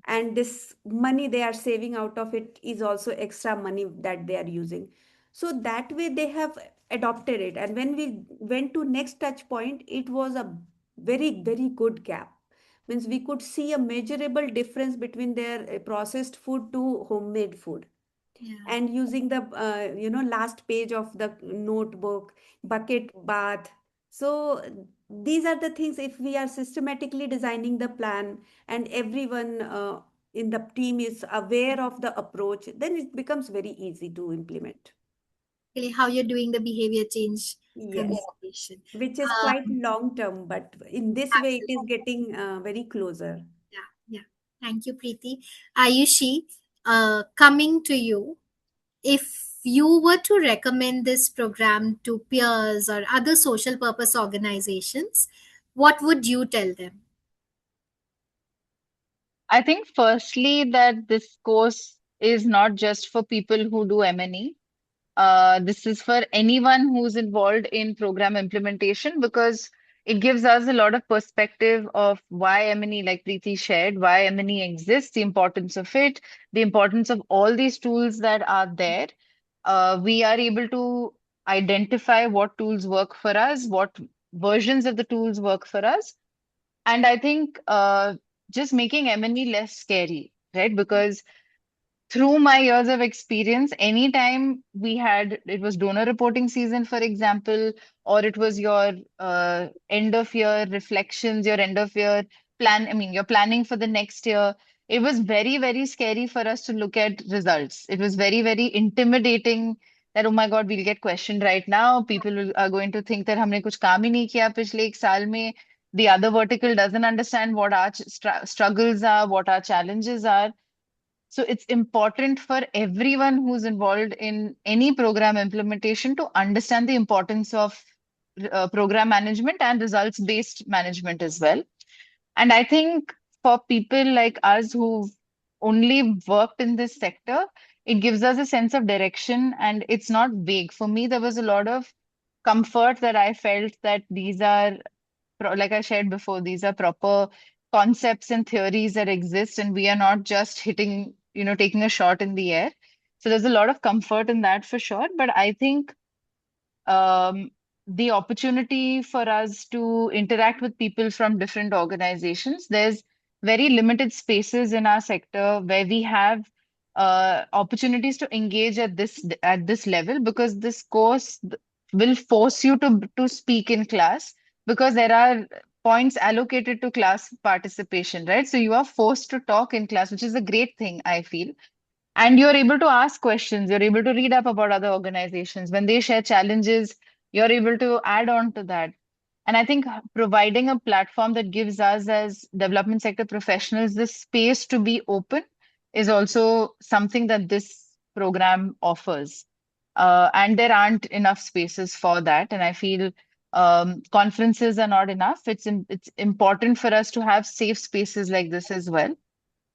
and this money they are saving out of it is also extra money that they are using. So that way they have adopted it, and when we went to next touch point, it was a very very good gap. Means we could see a measurable difference between their processed food to homemade food. yeah. And using the last page of the notebook, bucket bath. So these are the things, if we are systematically designing the plan, and everyone in the team is aware of the approach, then it becomes very easy to implement. Basically, how you're doing the behavior change Yes, communication. which is quite Um, long term, but in this way it is Absolutely. getting very closer. Yeah, yeah. Thank you, Preeti. Ayushi, coming to you, if you were to recommend this program to peers or other social purpose organizations, what would you tell them? I think firstly that this course is not just for people who do M&E. This is for anyone who's involved in program implementation, because it gives us a lot of perspective of why M&E, like Preeti shared, why M&E exists, the importance of it, the importance of all these tools that are there. We are able to identify what tools work for us, what versions of the tools work for us. And I think just making M&E less scary, right? Because through my years of experience, anytime it was donor reporting season, for example, or it was your end of year reflections, your end of year I mean, you're planning for the next year. It was very, very scary for us to look at results. It was very, very intimidating that, oh my God, we'll get questioned right now. Are going to think that हमने कुछ काम ही नहीं किया पिछले एक साल में. The other vertical doesn't understand what our struggles are, what our challenges are. So it's important for everyone who's involved in any program implementation to understand the importance of program management and results-based management as well. And I think for people like us who've only worked in this sector, it gives us a sense of direction and it's not vague. For me, there was a lot of comfort that I felt that these are like I shared before, these are proper concepts and theories that exist, and we are not just hitting, taking a shot in the air. So there's a lot of comfort in that for sure. But I think um, the opportunity for us to interact with people from different organizations, there's very limited spaces in our sector where we have opportunities to engage at this level because this course will force you to speak in class because there are points allocated to class participation, right? So you are forced to talk in class, which is a great thing, I feel. And you're able to ask questions, you're able to read up about other organizations. When they share challenges, you're able to add on to that. And I think providing a platform that gives us as development sector professionals the space to be open is also something that this program offers. And there aren't enough spaces for that. And I feel conferences are not enough. It's important for us to have safe spaces like this as well. Yeah.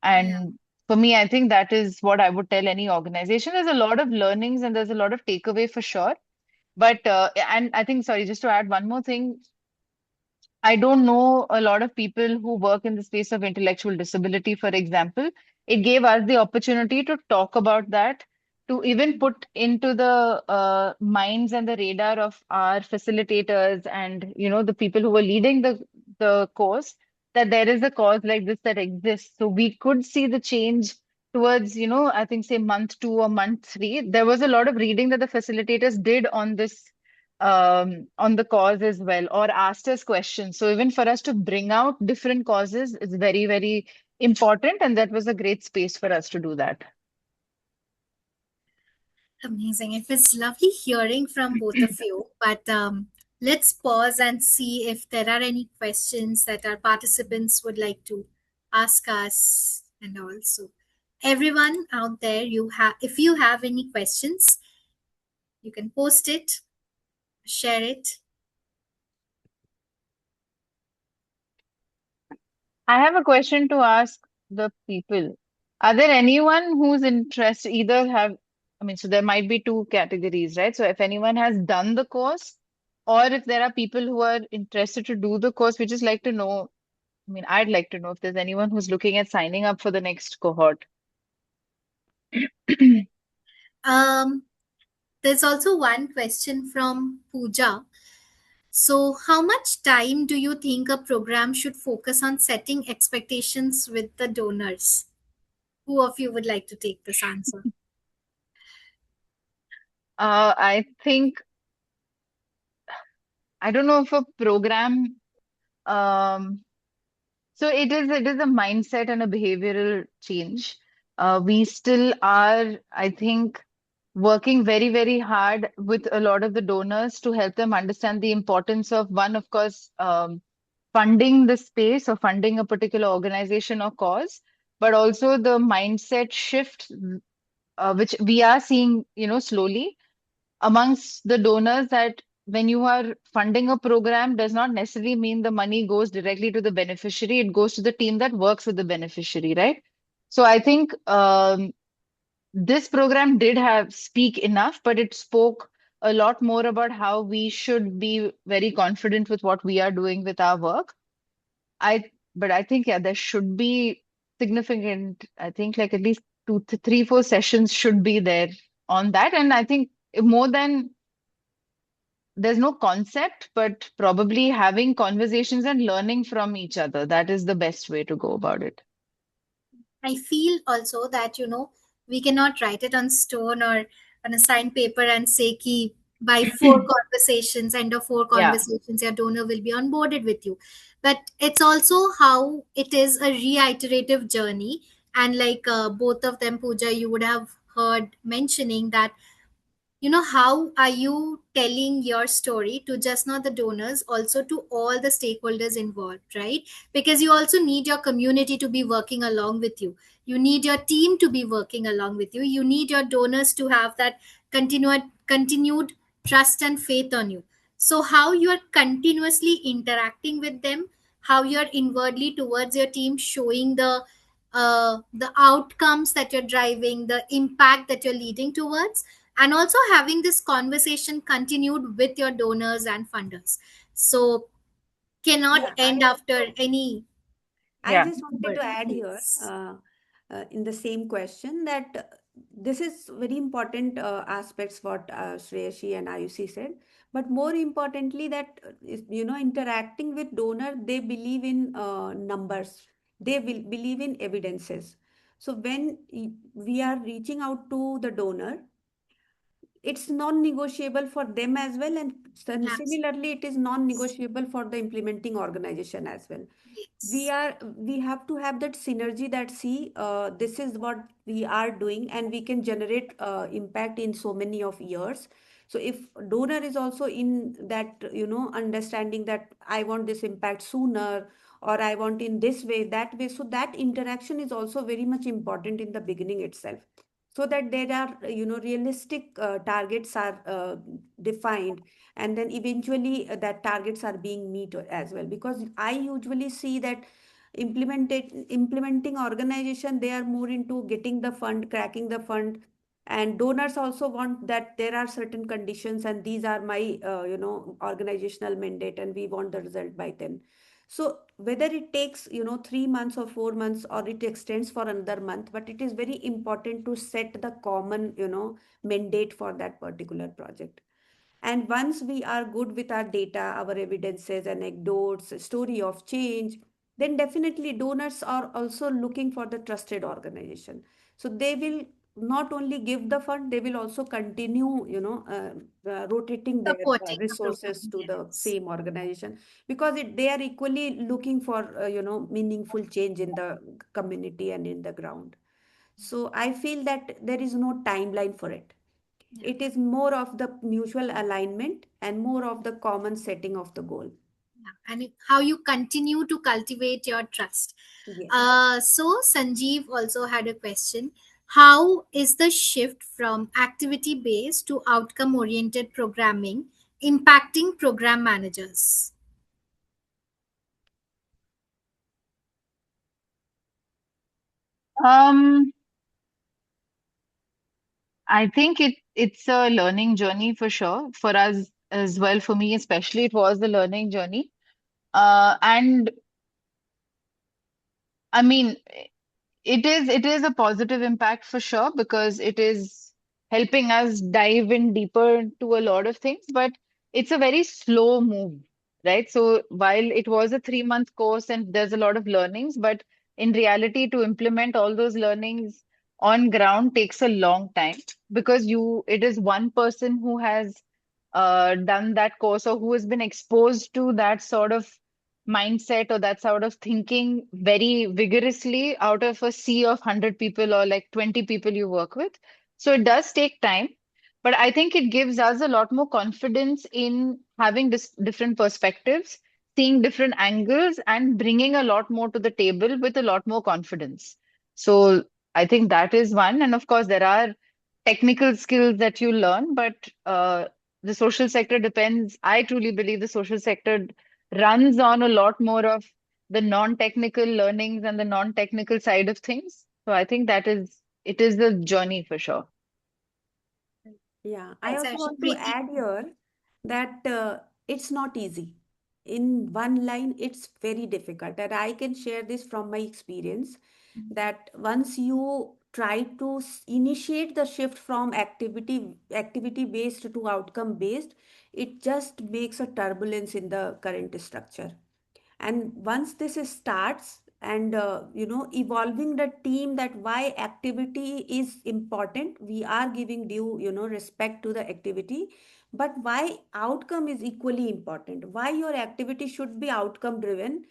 And for me, I think that is what I would tell any organization. There's a lot of learnings and there's a lot of takeaway for sure. But and I think, sorry, just to add one more thing, I don't know a lot of people who work in the space of intellectual disability, for example. It gave us the opportunity to talk about that, to even put into the minds and the radar of our facilitators and the people who were leading the course that there is a cause like this that exists. So we could see the change towards, I think say month 2 or month 3. There was a lot of reading that the facilitators did on this on the cause as well, or asked us questions. So even for us to bring out different causes is very, very important. And that was a great space for us to do that. Amazing. It was lovely hearing from both of you. But let's pause and see if there are any questions that our participants would like to ask us. And also, everyone out there, if you have any questions, you can post it, share it. I have a question to ask the people. Are there anyone who's interested, I mean, so there might be two categories, right? So if anyone has done the course, or if there are people who are interested to do the course, we just like to know. I mean, I'd like to know if there's anyone who's looking at signing up for the next cohort. Um, there's also one question from Pooja. So, how much time do you think a program should focus on setting expectations with the donors? Who of you would like to take this answer? I think I don't know if a program so it is a mindset and a behavioral change. We still are, I think, working very, very hard with a lot of the donors to help them understand the importance of one, of course, funding the space or funding a particular organization or cause, but also the mindset shift, which we are seeing, slowly amongst the donors that when you are funding a program does not necessarily mean the money goes directly to the beneficiary. It goes to the team that works with the beneficiary, right? So I think this program did have speak enough, but it spoke a lot more about how we should be very confident with what we are doing with our work. But I think, yeah, there should be significant, I think like at least two, three, 4 sessions should be there on that. And I think more than there's no concept, but probably having conversations and learning from each other. That is the best way to go about it. I feel also that, We cannot write it on stone or on a signed paper and say ki by four conversations, end of four Yeah. conversations, your donor will be onboarded with you. But it's also how it is a reiterative journey. And like both of them, Pooja, you would have heard mentioning that, how are you telling your story to just not the donors, also to all the stakeholders involved, right? Because you also need your community to be working along with you. You need your team to be working along with you. You need your donors to have that continued trust and faith on you. So how you are continuously interacting with them, how you're inwardly towards your team, showing the outcomes that you're driving, the impact that you're leading towards, and also having this conversation continued with your donors and funders, so cannot Yeah, end after any I Yeah. just wanted number. to add here Yes. in the same question that this is very important aspects what Shreyashi and Ayushi said. But more importantly, that interacting with donor, they believe in numbers. They will believe in evidences. So when we are reaching out to the donor, it's non-negotiable for them as well, and Yes. similarly, it is non-negotiable for the implementing organization as well. we Yes. are we have to have that synergy that see this is what we are doing and we can generate impact in so many of years. So if donor is also in that understanding that I want this impact sooner, or I want in this way, that way, so that interaction is also very much important in the beginning itself, so that there are realistic targets are defined, and then eventually that targets are being met as well. Because I usually see that implementing organization, they are more into getting the fund, cracking the fund, and donors also want that there are certain conditions and these are my organizational mandate and we want the result by then. So whether it takes 3 months or 4 months or it extends for another month, but it is very important to set the common mandate for that particular project. And once we are good with our data, our evidences, anecdotes, story of change, then definitely donors are also looking for the trusted organization. So they will not only give the fund, they will also continue, rotating their Supporting the resources program. to the Yes. same organization, because they are equally looking for, meaningful change in the community and in the ground. So I feel that there is no timeline for it. Yeah. It is more of the mutual alignment and more of the common setting of the goal. Yeah. And how you continue to cultivate your trust. Yes. So Sanjeev also had a question. How is the shift from activity based to outcome oriented programming impacting program managers? Um, I think it's a learning journey for sure. For us as well, for me especially, it was a learning journey. And I mean, it is a positive impact for sure because it is helping us dive in deeper to a lot of things, but it's a very slow move, right? So while it was a 3 month course and there's a lot of learnings, but in reality, to implement all those learnings on ground takes a long time because it is one person who has done that course or who has been exposed to that sort of mindset or that sort of thinking very vigorously out of a sea of 100 people or like 20 people you work with. So it does take time, but I think it gives us a lot more confidence in having different perspectives, seeing different angles, and bringing a lot more to the table with a lot more confidence. So I think that is one. And of course, there are technical skills that you learn, but the social sector depends. I truly believe the social sector runs on a lot more of the non-technical learnings and the non-technical side of things. So I think it is the journey for sure. Yeah, I Yes, also actually, want to Preeti. add here that it's not easy. In one line, it's very difficult. And I can share this from my experience that once you try to initiate the shift from activity based to outcome based, it just makes a turbulence in the current structure. And once this starts, and evolving the team, that why activity is important. We are giving due respect to the activity, but why outcome is equally important, why your activity should be outcome driven,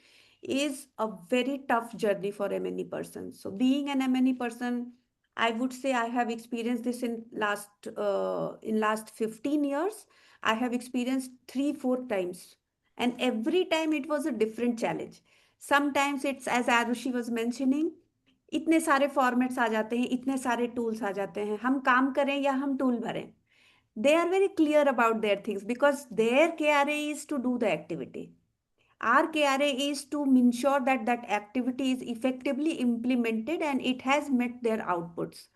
is a very tough journey for a many person. So being an many person, I would say I have experienced this in last 15 years. I have experienced 3 4 times, and every time it was a different challenge. Sometimes it's as Arushi was mentioning, इतने सारे formats आ जाते हैं, इतने सारे tools आ जाते हैं, हम काम करें या हम टूल भरें. They are very clear about their things because their KRA is to do the activity. Our KRA is to ensure that that activity is effectively implemented and it has met their outputs.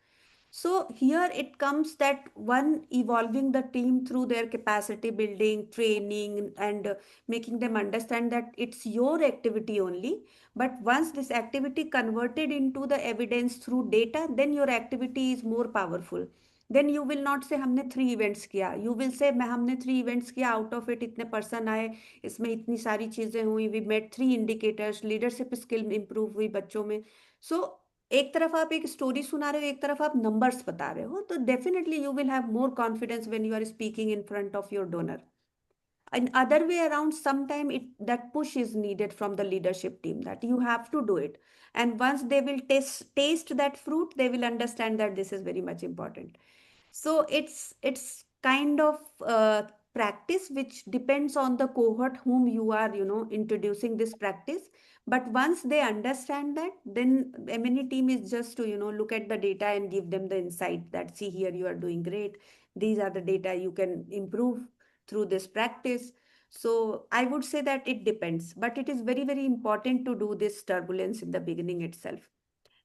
So here it comes that one, evolving the team through their capacity building, training, and making them understand that it's your activity only. But once this activity converted into the evidence through data, then your activity is more powerful. Then you will not say हमने 3 events किया. You will say मैं हमने 3 events किया, out of it इतने person आए, इसमें इतनी सारी चीजें हुई, we met 3 indicators, leadership skill improve हुई बच्चों में. So एक तरफ आप एक स्टोरी सुना रहे हो, एक तरफ आप नंबर्स बता रहे हो, तो definitely you will have more confidence when you are speaking in front of your donor. And other way around, sometime it that push is needed from the leadership team, that you have to do it, and once they will taste that fruit, they will understand that this is very much important. So it's kind of practice which depends on the cohort whom you are introducing this practice. But once they understand that, then M&E team is just to look at the data and give them the insight that, see, here you are doing great, these are the data you can improve through this practice. So I would say that it depends, but it is very very important to do this turbulence in the beginning itself.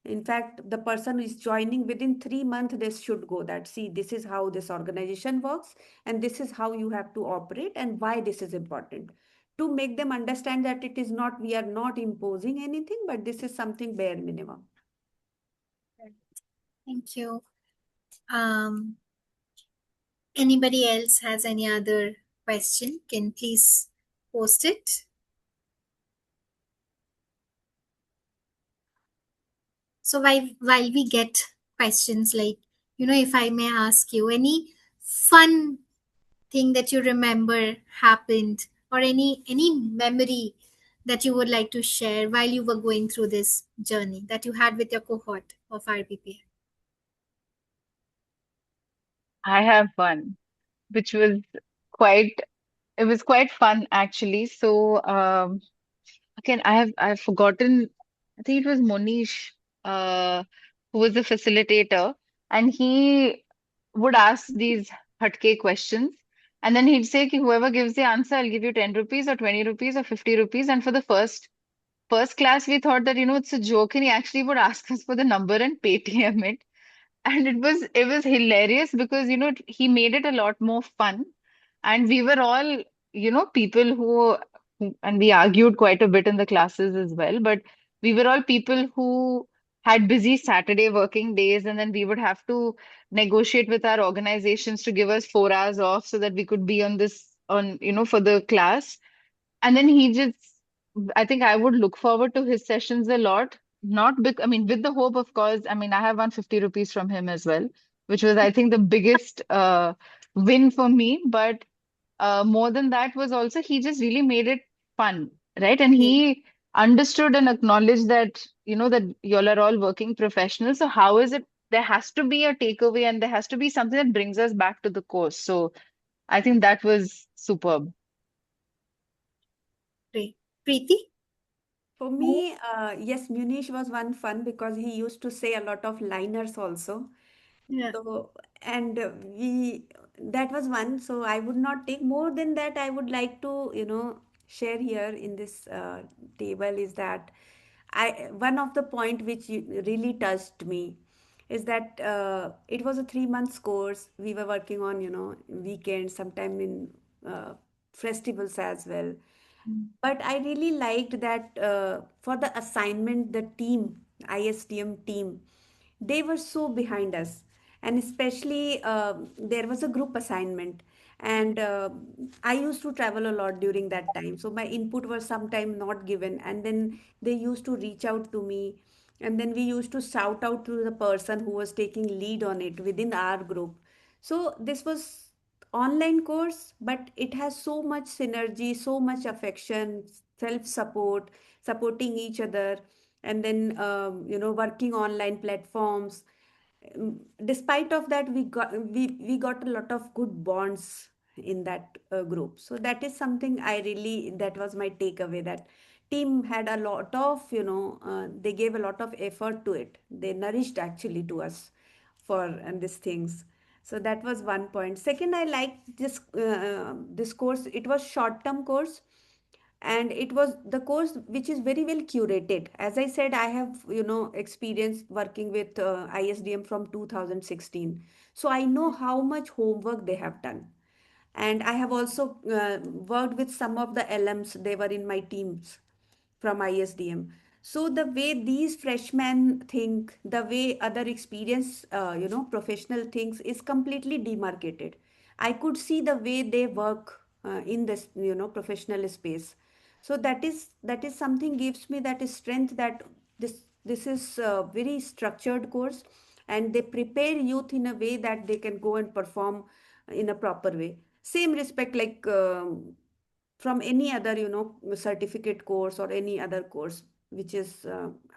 In fact, the person is joining within 3 months, they should go that, see, this is how this organization works, and this is how you have to operate, and why this is important. To make them understand that it is not, we are not imposing anything, but this is something bare minimum. Thank you. Um, Anybody else has any other question? Can please post it. So while we get questions, like, if I may ask you, any fun thing that you remember happened, or any memory that you would like to share while you were going through this journey that you had with your cohort of RBPM? I have one, which was quite, it was quite fun actually. So, again, I've forgotten, I think it was Monish, who was the facilitator, and he would ask these hatke questions. And then he'd say, ki, whoever gives the answer, I'll give you 10 rupees or 20 rupees or 50 rupees. And for the first class, we thought that, it's a joke, and he actually would ask us for the number and Paytm it. And it was hilarious because he made it a lot more fun, and we were all people and we argued quite a bit in the classes as well, but we were all people who had busy Saturday working days, and then we would have to negotiate with our organizations to give us 4 hours off so that we could be on for the class. And then I think I would look forward to his sessions a lot. Not big, I mean, with the hope, of course. I mean, I have won 50 rupees from him as well, which was, I think, the biggest win for me. But more than that was also, he just really made it fun, right? And Yes. he understood and acknowledged that, that y'all are all working professionals. So how is it? There has to be a takeaway, and there has to be something that brings us back to the course. So I think that was superb. Great. Preeti? For me, yes, Munish was one fun because he used to say a lot of liners also. Yeah. So, and that was one. So I would not take more than that. I would like to, share here in this table is that one of the point which really touched me is that it was a 3 months course. We were working on, weekends, sometime in festivals as well. But I really liked that for the assignment, the team, ISDM team, they were so behind us. And especially there was a group assignment. And I used to travel a lot during that time, so my input was sometime not given, and then they used to reach out to me, and then we used to shout out to the person who was taking lead on it within our group. So this was online course, but it has so much synergy, so much affection, self support, supporting each other, and then working online platforms. Despite of that, we got a lot of good bonds in that group. So that is something I really, that was my takeaway, that team had a lot of, they gave a lot of effort to it, they nourished actually to us for and these things. So that was one point. Second, I liked this course. It was short term course, and it was the course which is very well curated. As I said, I have experience working with ISDM from 2016, so I know how much homework they have done. And I have also worked with some of the alums, they were in my teams from ISDM. So the way these freshmen think, the way other experience, professional things is completely demarcated. I could see the way they work in this, professional space. So that is something gives me that strength, that this is a very structured course, and they prepare youth in a way that they can go and perform in a proper way. Same respect like from any other certificate course or any other course, which is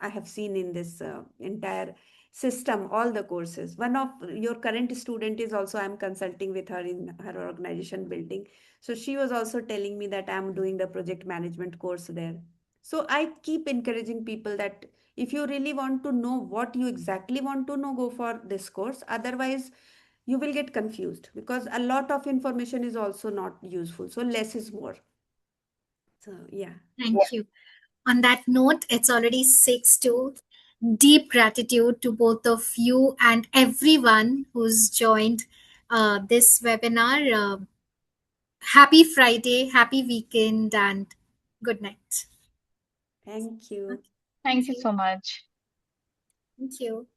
I have seen in this entire system, all the courses. One of your current student is also, I'm consulting with her in her organization building, so she was also telling me that I'm doing the project management course there. So I keep encouraging people that if you really want to know what you exactly want to know, go for this course. Otherwise you will get confused, because a lot of information is also not useful, so less is more. So yeah. Thank you. On that note, it's already 6 to deep gratitude to both of you and everyone who's joined this webinar. Happy Friday, happy weekend, and good night. Thank you. Okay. Thank Thank you you. so much. Thank you.